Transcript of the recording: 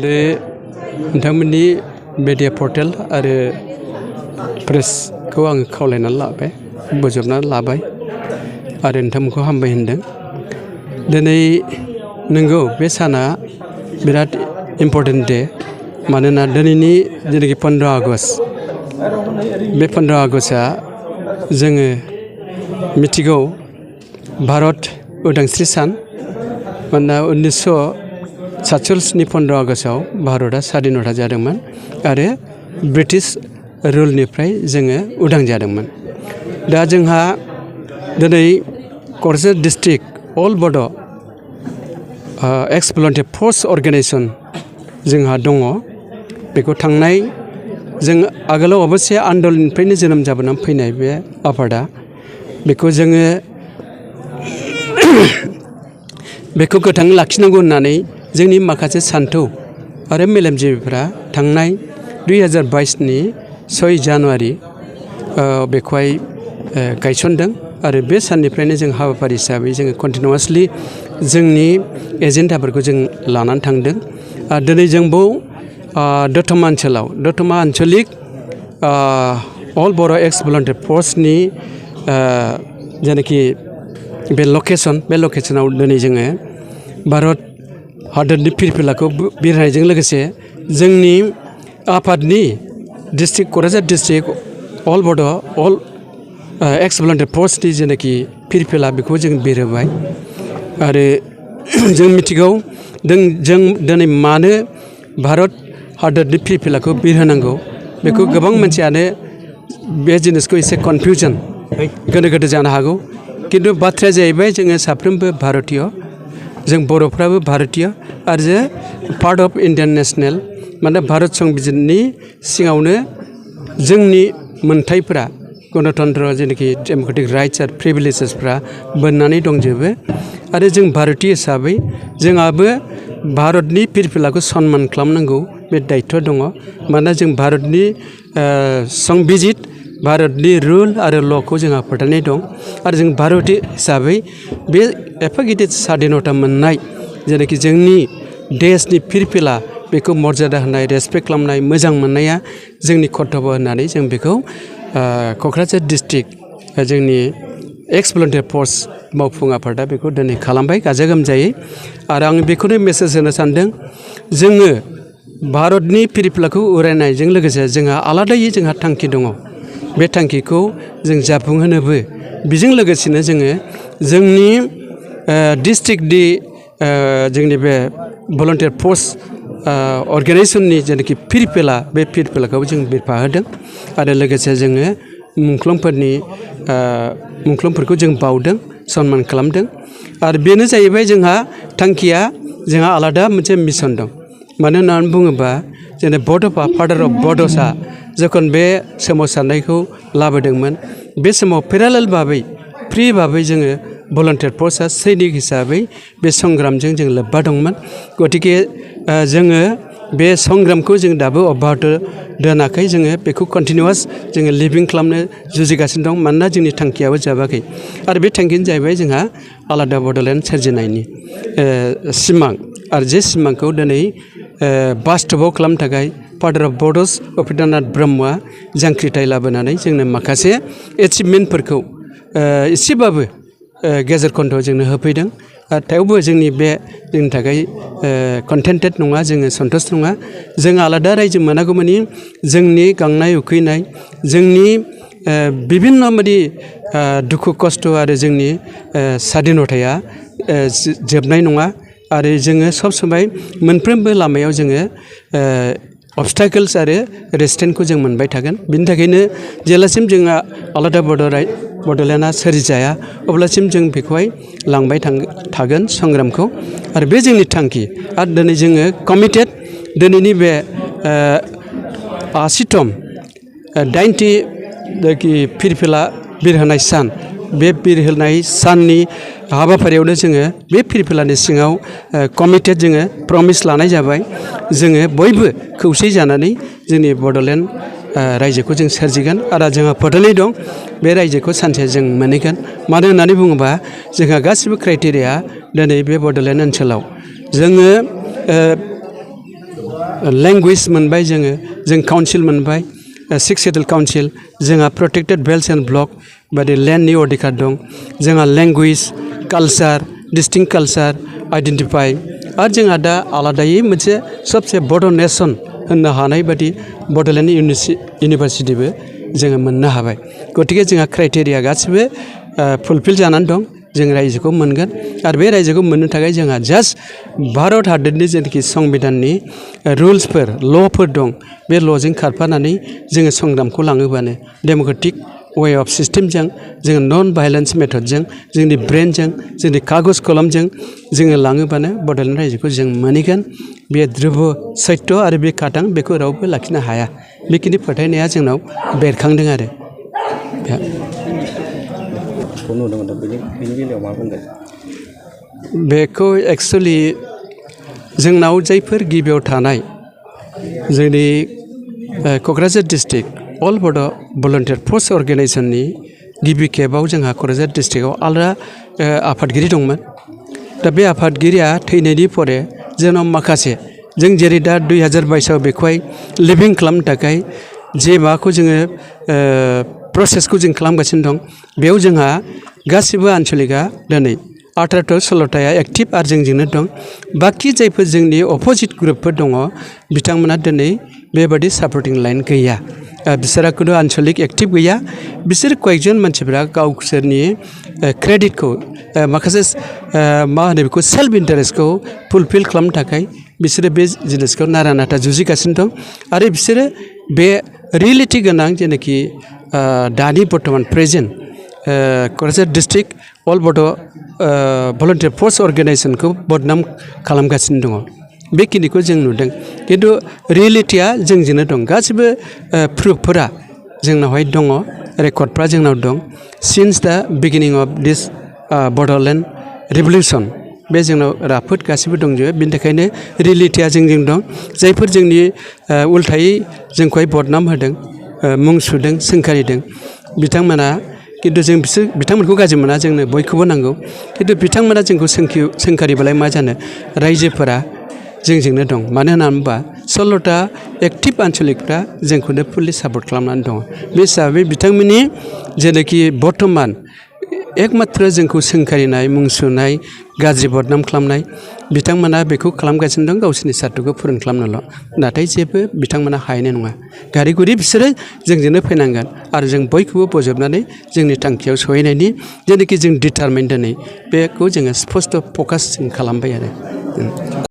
नोंथांमोननि media portal आरो प्रेसखौ आं खावलायनानै लाबाय बोजबनानै लाबाय आरो नोंथांमोनखौ हामबाय होनदों। दिनै नंगौ बे साना बिराद इम्पर्टेन्ट डे, मानोना दिनैनि जेनाखि 15 आगस्ट बे 15 आगस्टआ जोङो मिथिगौ भारत उदांस्रि सान। मानोना 1947 15 आगस्टआव भारतआ स्वाधीनता जादोंमोन आरो ब्रिटिश रुलनिफ्राय जोङो उदां जादोंमोन। दा जोंहा दिनै क'क्राझार डिस्ट्रिक्ट अल बड' एक्स भलन्टियार फर्स अर्गेनाइजेसन जोंहा दङ। बेखौ थांनाय जों आगोलाव अबस्से आन्दलनिफ्रायनो जोनोम जाबोनानै फैनाय बे आफादा, बेखौ जोङो बेखौ गोथाङै लाखिनांगौ होननानै जोंनि माखासे सान्थौ आरो मेलेमजिबिफ्रा थांनाय 2022नि 6 जानुवारि बेखौहाय गायसनदों आरो बे साननिफ्रायनो जों हाबाफारि हिसाबै जोङो कन्टिनिउवासलि जोंनि एजेन्डाफोरखौ जों लानानै थांदों। दिनै जोंबो दतमा ओनसोलाव दतमा आन्चलिक अल बर' एक्स भलन्टियार फर्सनि जेनाखि बे लकेसनाव दिनै जोङो भारत हादरनि फिरफिलाखौ बिरहोनायजों लोगोसे जोंनि आफादनि डिस्ट्रिक्ट क'क्राझार डिस्ट्रिक्ट अल बड' अल एक्स भलन्टियार फर्सनि जेनाखि फिरफिला बेखौ जों बिरहोबाय। आरो जों मिथिगौ जों दिनै मानो भारत हादरनि फिरफिलाखौ बिरहोनांगौ, बेखौ गोबां मानसियानो बे जिनिसखौ एसे कनफिउजन गोनो गोथो जानो हागौ। खिन्थु बाथ्राया जाहैबाय जोङो साफ्रोमबो भारतीय, जों बर'फ्राबो भारतीय आरो जे पार्ट अफ इन्डियान नेसनेल। माने भारत संबिजितनि सिङावनो जोंनि मोनथायफोरा गणतन्त्र जेनाखि डेम'क्रेटिक राइट्स आरो प्रिभिलेजेसफ्रा बोननानै दंजोबो। आरो जों भारतीय हिसाबै जोंहाबो भारतनि फिरफिलाखौ सनमान खालामनांगौ बे दायित्व दङ। मानोना जों भारतनि संबिजित भारतनि रुल आरो ल'खौ जोंहा फोथायनाय दं। आरो जों भारतीय हिसाबै बे एफा गिदिर स्वाधीनता मोननाय जेनाखि जोंनि देशनि फिरफिला बेखौ मर्यादा होनाय, रेसपेक्ट खालामनाय, मोजां मोननाया जोंनि कर्तब्य होननानै जों बेखौ क'क्राझार डिस्ट्रिक्ट जोंनि एक्स भलन्टियार फर्स मावफुं आफादा बेखौ दिनै खालामबाय गाजा गोमजायै। आरो आं बेखौनो मेसेज होनो सानदों, जोङो भारतनि फिरफिलाखौ उरायनायजों लोगोसे जोंहा आलादायै जोंहा थांखि दङ। बे थांखिखौ जों जाफुंहोनोबो बेजों लोगोसेनो जोङो जोंनि डिस्ट्रिक्टनि जोंनि बे भलन्टियार फर्स अर्गेनाइजेसननि जेनाखि फिरफिला बे फिरफिलाखौ जों बिरफाहोदों। आरो लोगोसे जोङो मुंख्लंफोरखौ जों बाउदों, सनमान खालामदों। आरो बेनो जाहैबाय जोंहा थांखिया जोंहा आलादा मोनसे मिसन दं। मानो होननानै बुङोबा जोंनि बड'फा फादार अफ बड'सआ जेखन बे सोमावसारनायखौ लाबोदोंमोन, बे समाव पेरालेल भाबै फ्रि भाबै जोङो भलन्टियार फर्सआ सैनिक हिसाबै बे संग्रामजों जों लोब्बा दंमोन। गतिके जोङो बे संग्रामखौ जों दाबो अब्याहत दोनाखै, जोङो बेखौ कन्टिनिउवास जोङो लिभिं खालामनो जुजिगासिनो दं। मानोना जोंनि थांखियाबो जोबाखै। आरो बे थांखियानो जाहैबाय जोंहा आलादा बड'लेण्ड सोरजिनायनि सिमां। आरो जे सिमांखौ दिनै बास्तबाव खालामनो थाखाय फादार अफ बड'स उपेन्द्रनाथ ब्रह्मआ जांख्रिथाय लाबोनानै जोंनो माखासे एचिभमेन्टफोरखौ एसेबाबो गेजेर खन्द'आव जोंनो होफैदों। थेवबो जोंनि थाखाय कन्टेन्टेड नङा, जोङो सन्तुष्ट नङा। जों आलादा रायजो मोनागौमानि जोंनि गांनाय उखैनाय, जोंनि बिभिन्न बायदि दुखु खस्थ' आरो जोंनि स्वाधीनताया जोबनाय नङा। आरो जोङो सब समाय मोनफ्रोमबो लामायाव जोङो अबस्टाकल्स आरो रेजिस्टेन्सखौ जों मोनबाय थागोन। बिनि थाखायनो जेब्लासिम जोंहा आलादा बड'लेण्डआ सोरजिजाया अब्लासिम जों बेखौहाय लांबाय थागोन संग्रामखौ। आरो बे जोंनि थांखि। आरो दिनै जोङो कमिटेड दिनैनि बे 80तम 90 फिरफिला बिरहोनाय सान, बे बिरहोनाय साननि हाबाफारियावनो जोङो बे फिरफिलानि सिङाव कमिटेड जोङो प्रमिस लानाय जाबाय। जोङो बयबो खौसे जानानै जोंनि बड'लेण्ड रायजोखौ जों सोरजिगोन। आरो जोंहा फोथायनाय दं बे रायजोखौ सानसे जों मोनहैगोन। मानो होननानै बुङोबा जोंहा गासिबो क्राइटेरिया दिनै बे बड'लेण्ड ओनसोलाव जोङो लेंगुवेज मोनबाय जों काउन्सिल मोनबाय 6 सेड्युल काउन्सिल जोंहा प्रोटेक्टेड बेल्ट्स एन्ड ब्लक बादि लेन्डनि अधिकार दं जोंहा language culture distinct culture identify आरो जोंहा दा आलादायै मोनसे सबसे बड' नेसन होननो हानाय बादि बड'लेण्ड इउनिभारसिटिबो जोङो मोननो हाबाय गतिके जोंहा क्राइटेरिया गासिबो फुलफिल जानानै दं जों रायजोखौ मोनगोन आरो बे रायजोखौ मोननो थाखाय जोंहा जास्ट भारत हादरनि जेनाखि संबिधाननि रुल्सफोर ल'फोर दं बे ल'जों खारफानानै जोङो संग्रामखौ लाङोबानो डेम'क्रेटिक वे अफ सिस्टेमजों जोङो नन भायलेन्स मेथडजों जोंनि ब्रेनजों जोंनि कागज कलमजों जोङो लाङोबानो बड'लेण्ड रायजोखौ जों मोनहैगोन बे ध्रुब सत्य आरो बे खाथां बेखौ रावबो लाखिनो हाया बेखिनि फोथायनाया जोंनाव बेरखांदों आरो बेखौ एक्सुवेलि जोंनाव जायफोर गिबियाव थानाय जोंनि क'क्राझार डिस्ट्रिक्ट अल बड' भलन्टियार फर्स अर्गेनाइजेसननि गिबि खेबाव जोंहा क'क्राझार डिस्ट्रिक्टआव आलादा आफादगिरि दंमोन दा बे आफादगिरिया थैनायनि परे जोंनाव माखासे जों जेरै दा 2022आव बेखौहाय लिभिं खालामनो थाखाय जे माबाखौ जोङो प्रसेसखौ जों खालामगासिनो दं बेयाव जोंहा गासिबो आन्सलिकआ दिनै 18 16थाया एक्टिभ आरो जोंजोंनो दं बाखि जायफोर जोंनि अपोजिट ग्रुपफोर दङ बिथांमोना दिनै बेबादि सापर्टिं लाइन गैया बिसोरहा खुनु आन्सलिक एक्टिभ गैया बिसोर कয়েকজন मानसिफ्रा गावसोरनि क्रेडिटखौ माखासे मा होनो बेखौ सेल्फ इन्टारेस्टखौ फुलफिल खालामनो थाखाय बिसोरो बे जिनिसखौ नारा नाथा जुजिगासिनो दं आरो बिसोरो बे रियेलिटि गोनां जेनाखि दानि बर्तमान प्रेजेन्ट क'क्राझार डिस्ट्रिक्ट अल बड' भलन्टियार फर्स अर्गेनाइजेसनखौ बदनाम खालामगासिनो दङ बेखिनिखौ जों नुदों खिन्थु रियेलिटिया जोंजोंनो दं गासिबो प्रुफफोरा जोंनावहाय दङ रेकर्डफ्रा जोंनाव दं सिन्स दा beginning of this Bodoland revolution बे जोंनाव राफोद गासिबो दंजोबो बिनि थाखायनो रियेलिटिया जोंजों दं जायफोर जोंनि उल्थायै जोंखौहाय बदनाम होदों मुं सुदों सोंखारिदों बिथांमोना खिन्थु जों बिथांमोनखौ गाज्रि मोना जोंनो बयखौबो नांगौ खिन्थु बिथांमोना जोंखौ सोंखारिबालाय मा जानो रायजोफोरा जोंजोंनो दं मानो होनना बुङोबा 16था एक्टिभ आन्सलिकफ्रा जोंखौनो फुललि सापर्ट खालामनानै दङ बे हिसाबै बिथांमोननि जेनाखि बर्थमान एकमात्र जोंखौ सोंखारिनाय मुं सुनाय गाज्रि बदनाम खालामनाय बिथांमोना बेखौ खालामगासिनो दं गावसोरनि सार्टखौ पुरन खालामनोल' नाथाय जेबो बिथांमोना हायनाय नङा गारि गुरि बिसोरो जोंजोंनो फैनांगोन आरो जों बयखौबो बजबनानै जोंनि थांखियाव सहैनायनि जेनाखि जों डिटारमाइन दिनै बेखौ जोङो स्पस्ट' फकास जों खालामबाय आरो